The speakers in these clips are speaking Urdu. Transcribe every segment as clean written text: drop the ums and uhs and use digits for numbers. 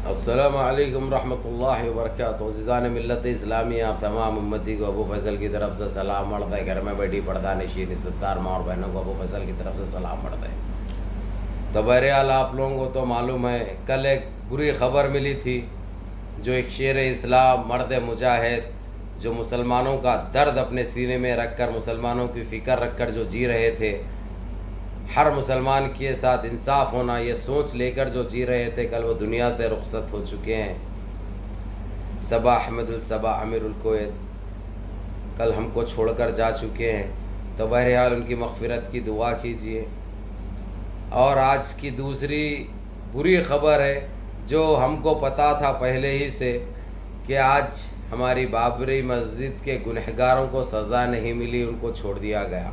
السلام علیکم رحمۃ اللہ وبرکاتہ۔ عزیزان ملت اسلامی، آپ تمام امتی کو ابو فیصل کی طرف سے سلام پڑھتا ہے۔ گھر میں بیٹھی پردہ نشین ستار ماں اور بہنوں کو ابو فیصل کی طرف سے سلام پڑھتا ہے۔ تو بہرحال آپ لوگوں کو تو معلوم ہے، کل ایک بری خبر ملی تھی، جو ایک شیر اسلام، مرد مجاہد، جو مسلمانوں کا درد اپنے سینے میں رکھ کر، مسلمانوں کی فکر رکھ کر جو جی رہے تھے، ہر مسلمان کے ساتھ انصاف ہونا، یہ سوچ لے کر جو جی رہے تھے، کل وہ دنیا سے رخصت ہو چکے ہیں۔ صبا احمد الصبا امیر الکویت کل ہم کو چھوڑ کر جا چکے ہیں۔ تو بہرحال ان کی مغفرت کی دعا کیجیے۔ اور آج کی دوسری بری خبر ہے، جو ہم کو پتہ تھا پہلے ہی سے، کہ آج ہماری بابری مسجد کے گنہگاروں کو سزا نہیں ملی، ان کو چھوڑ دیا گیا۔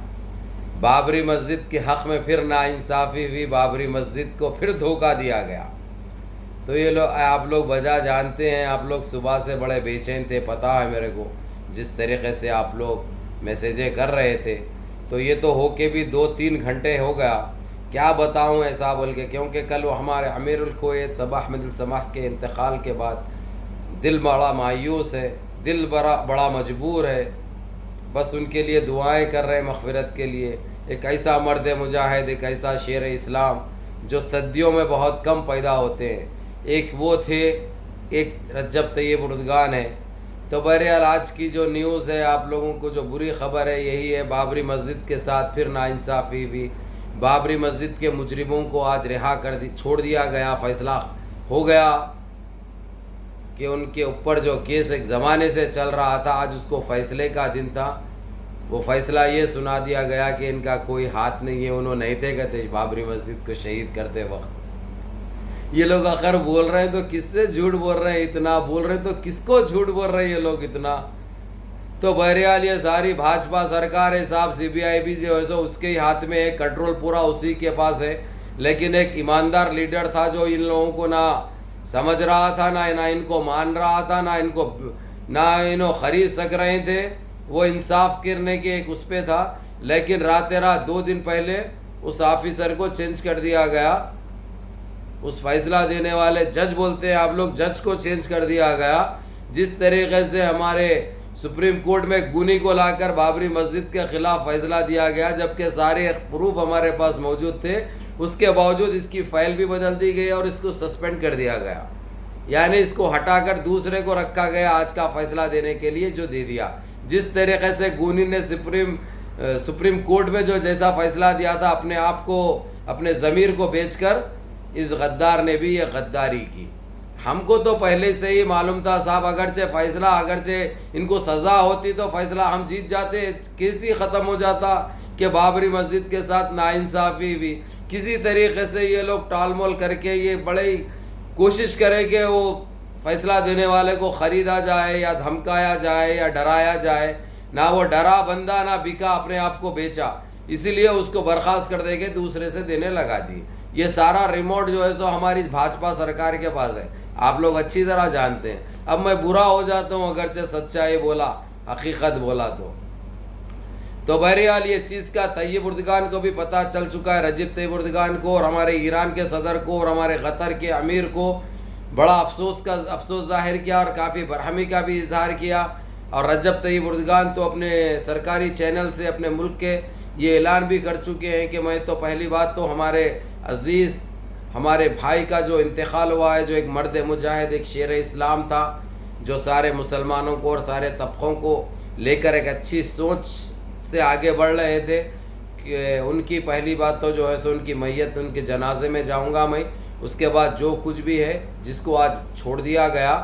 بابری مسجد کے حق میں پھر ناانصافی ہوئی، بابری مسجد کو پھر دھوکہ دیا گیا۔ تو یہ آپ لوگ وجہ جانتے ہیں، آپ لوگ صبح سے بڑے بے چین تھے، پتہ ہے میرے کو، جس طریقے سے آپ لوگ میسیجیں کر رہے تھے۔ تو یہ تو ہو کے بھی 2-3 گھنٹے ہو گیا، کیا بتاؤں ایسا بول کے، کیونکہ کل وہ ہمارے امیر الکویت صبا احمد السماح کے انتقال کے بعد دل بڑا مایوس ہے، دل بڑا مجبور ہے۔ بس ان کے لیے دعائیں کر رہے ہیں مغفرت کے لیے۔ ایک ایسا مرد مجاہد، ایک ایسا شیر اسلام جو صدیوں میں بہت کم پیدا ہوتے ہیں۔ ایک وہ تھے، ایک رجب طیب اردگان ہے۔ تو بہرحال آج کی جو نیوز ہے، آپ لوگوں کو جو بری خبر ہے، یہی ہے، بابری مسجد کے ساتھ پھر ناانصافی ہوئی۔ بابری مسجد کے مجرموں کو آج رہا چھوڑ دیا گیا، فیصلہ ہو گیا کہ ان کے اوپر جو کیس ایک زمانے سے چل رہا تھا، آج اس کو فیصلے کا دن تھا۔ وہ فیصلہ یہ سنا دیا گیا کہ ان کا کوئی ہاتھ نہیں ہے، انہوں نہیں تھے کہتے بابری مسجد کو شہید کرتے وقت۔ یہ لوگ آخر بول رہے ہیں تو کس سے جھوٹ بول رہے ہیں، اتنا بول رہے ہیں تو کس کو جھوٹ بول رہے ہیں یہ لوگ اتنا۔ تو بہرحال یہ ساری بھاجپا سرکار ہے صاحب، سی بی آئی بھی جو ہے سو اس کے ہاتھ میں ہے، کنٹرول پورا اسی کے پاس ہے۔ لیکن ایک ایماندار لیڈر تھا جو ان لوگوں کو نہ سمجھ رہا تھا، نہ ان کو مان رہا تھا، نہ انہوں خرید سک رہے تھے، وہ انصاف کرنے کے ایک اس پہ تھا۔ لیکن رات 2 دن پہلے اس آفیسر کو چینج کر دیا گیا، اس فیصلہ دینے والے جج بولتے ہیں آپ لوگ، جج کو چینج کر دیا گیا۔ جس طریقے سے ہمارے سپریم کورٹ میں گونی کو لا کر بابری مسجد کے خلاف فیصلہ دیا گیا، جبکہ سارے پروف ہمارے پاس موجود تھے، اس کے باوجود اس کی فائل بھی بدل دی گئی اور اس کو سسپینڈ کر دیا گیا، یعنی اس کو ہٹا کر دوسرے کو رکھا گیا آج کا فیصلہ دینے کے لیے، جو دے دیا۔ جس طریقے سے گونی نے سپریم کورٹ میں جو جیسا فیصلہ دیا تھا، اپنے آپ کو، اپنے ضمیر کو بیچ کر، اس غدار نے بھی یہ غداری کی۔ ہم کو تو پہلے سے ہی معلوم تھا صاحب، اگرچہ ان کو سزا ہوتی تو فیصلہ ہم جیت جاتے، کیسی ختم ہو جاتا کہ بابری مسجد کے ساتھ ناانصافی ہوئی۔ کسی طریقے سے یہ لوگ ٹال مول کر کے یہ بڑی کوشش کرے کہ وہ فیصلہ دینے والے کو خریدا جائے یا دھمکایا جائے یا ڈرایا جائے۔ نہ وہ ڈرا بندہ، نہ بکا، اپنے آپ کو بیچا، اسی لیے اس کو برخاست کر دے کے دوسرے سے دینے لگا دی۔ یہ سارا ریموٹ جو ہے سو ہماری بھاجپا سرکار کے پاس ہے، آپ لوگ اچھی طرح جانتے ہیں۔ اب میں برا ہو جاتا ہوں اگرچہ سچائی بولا، حقیقت بولا تو بہرحال یہ چیز کا طیب اردگان کو بھی پتہ چل چکا ہے، رجب طیب اردگان کو، اور ہمارے ایران کے صدر کو، اور ہمارے قطر کے امیر کو بڑا افسوس ظاہر کیا، اور کافی برہمی کا بھی اظہار کیا۔ اور رجب طیب اردگان تو اپنے سرکاری چینل سے اپنے ملک کے یہ اعلان بھی کر چکے ہیں کہ میں تو پہلی بات تو ہمارے عزیز، ہمارے بھائی کا جو انتقال ہوا ہے، جو ایک مرد مجاہد، ایک شیر اسلام تھا، جو سارے مسلمانوں کو اور سارے طبقوں کو لے کر ایک اچھی سوچ سے آگے بڑھ رہے تھے، کہ ان کی پہلی بات تو جو ہے سو ان کی میت، ان کے جنازے میں جاؤں گا میں۔ اس کے بعد جو کچھ بھی ہے، جس کو آج چھوڑ دیا گیا،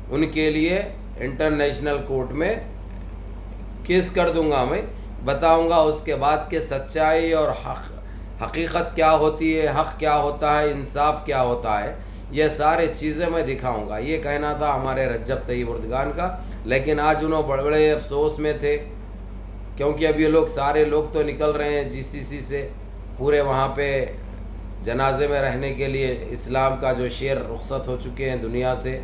ان کے لیے انٹرنیشنل کورٹ میں کیس کر دوں گا میں، بتاؤں گا اس کے بعد کہ سچائی اور حقیقت کیا ہوتی ہے، حق کیا ہوتا ہے، انصاف کیا ہوتا ہے، یہ سارے چیزیں میں دکھاؤں گا۔ یہ کہنا تھا ہمارے رجب طیب اردگان کا۔ لیکن آج انہوں بڑے افسوس میں تھے، کیونکہ اب یہ لوگ سارے لوگ تو نکل رہے ہیں جی سی سی سے، پورے وہاں پہ جنازے میں رہنے کے لیے۔ اسلام کا جو شیر رخصت ہو چکے ہیں دنیا سے،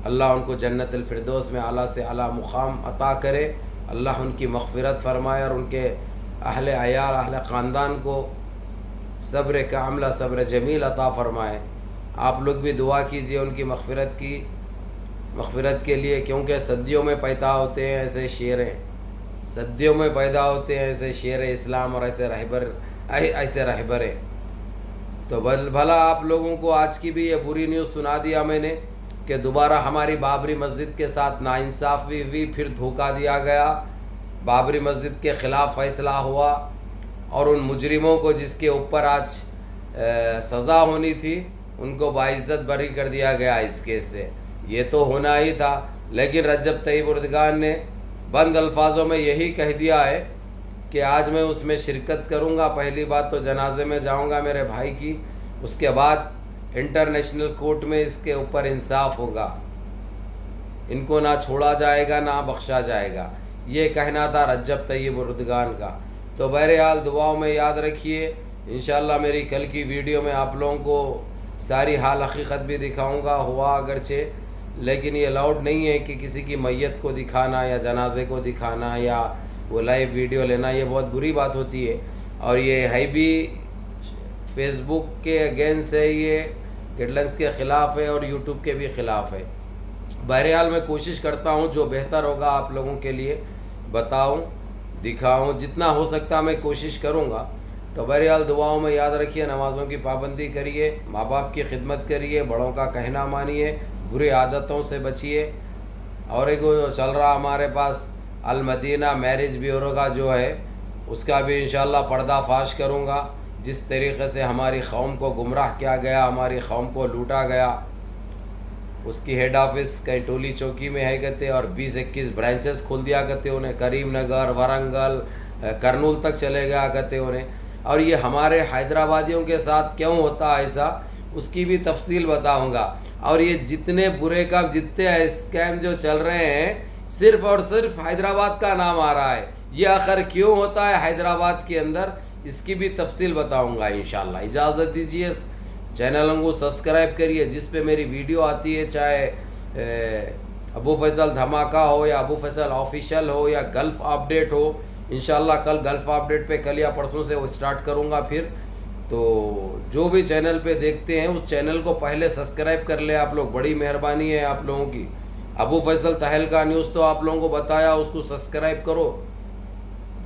اللہ ان کو جنت الفردوس میں اعلیٰ سے اعلیٰ مقام عطا کرے، اللہ ان کی مغفرت فرمائے، اور ان کے اہل عیال، اہل خاندان کو صبر کاملہ، صبر جمیل عطا فرمائے۔ آپ لوگ بھی دعا کیجیے ان کی مغفرت کے لیے، کیونکہ صدیوں میں پیدا ہوتے ہیں ایسے شیریں، صدیوں میں پیدا ہوتے ہیں ایسے شیر اسلام اور ایسے رہبریں. تو بھلا آپ لوگوں کو آج کی بھی یہ بری نیوز سنا دیا میں نے کہ دوبارہ ہماری بابری مسجد کے ساتھ ناانصافی ہوئی، پھر دھوکہ دیا گیا، بابری مسجد کے خلاف فیصلہ ہوا اور ان مجرموں کو جس کے اوپر آج سزا ہونی تھی ان کو باعزت بری کر دیا گیا اس کیس سے. یہ تو ہونا ہی تھا، لیکن رجب طیب اردگان نے بند الفاظوں میں یہی کہہ دیا ہے کہ آج میں اس میں شرکت کروں گا. پہلی بات تو جنازے میں جاؤں گا میرے بھائی کی، اس کے بعد انٹرنیشنل کورٹ میں اس کے اوپر انصاف ہوگا، ان کو نہ چھوڑا جائے گا نہ بخشا جائے گا. یہ کہنا تھا رجب طیب اردگان کا. تو بہرحال دعاؤں میں یاد رکھیے. انشاءاللہ میری کل کی ویڈیو میں آپ لوگوں کو ساری حال حقیقت بھی دکھاؤں گا. ہوا اگرچہ، لیکن یہ الاؤڈ نہیں ہے کہ کسی کی میت کو دکھانا یا جنازے کو دکھانا یا وہ لائیو ویڈیو لینا، یہ بہت بری بات ہوتی ہے اور یہ ہے بھی فیس بک کے اگینسٹ ہے، یہ گائیڈ لائنس کے خلاف ہے اور یوٹیوب کے بھی خلاف ہے. بہرحال میں کوشش کرتا ہوں جو بہتر ہوگا آپ لوگوں کے لیے بتاؤں، دکھاؤں، جتنا ہو سکتا میں کوشش کروں گا. تو بہرحال دعاؤں میں یاد رکھیے، نمازوں کی پابندی کریے، ماں باپ کی خدمت کریے، بڑوں کا کہنا مانیے، بری عادتوں سے بچیے. اور ایک جو چل رہا ہمارے پاس المدینہ میرج بیورو کا جو ہے، اس کا بھی انشاءاللہ پردہ فاش کروں گا. جس طریقے سے ہماری قوم کو گمراہ کیا گیا، ہماری قوم کو لوٹا گیا. اس کی ہیڈ آفس کہیں ٹولی چوکی میں ہے کرتے اور 20-21 برانچز کھول دیا کرتے انہیں، کریم نگر، ورنگل، کرنول تک چلے گیا کرتے انہیں. اور یہ ہمارے حیدرآبادیوں کے ساتھ کیوں ہوتا ایسا، اس کی بھی تفصیل بتاؤں گا. اور یہ جتنے برے کام، جتنے اسکیم جو چل رہے ہیں، صرف اور صرف حیدرآباد کا نام آ رہا ہے. یہ آخر کیوں ہوتا ہے حیدرآباد کے اندر، اس کی بھی تفصیل بتاؤں گا انشاءاللہ. اجازت دیجیے، چینل کو سبسکرائب کریے، جس پہ میری ویڈیو آتی ہے، چاہے ابو فیصل دھماکہ ہو یا ابو فیصل آفیشیل ہو یا گلف اپڈیٹ ہو. انشاءاللہ کل گلف اپڈیٹ پہ کل یا پرسوں سے وہ سٹارٹ کروں گا. پھر تو جو بھی چینل پہ دیکھتے ہیں اس چینل کو پہلے سبسکرائب کر لے آپ لوگ، بڑی مہربانی ہے آپ لوگوں کی. ابو فیصل تہلکہ نیوز تو آپ لوگوں کو بتایا، اس کو سبسکرائب کرو،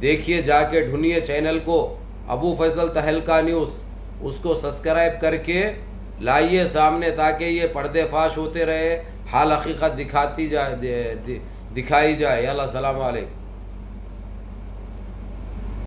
دیکھیے جا کے ڈھونڈیے چینل کو ابو فیصل تہلکہ نیوز، اس کو سبسکرائب کر کے لائیے سامنے تاکہ یہ پردے فاش ہوتے رہے، حال حقیقت دکھائی جائے. اللہ السلام علیکم.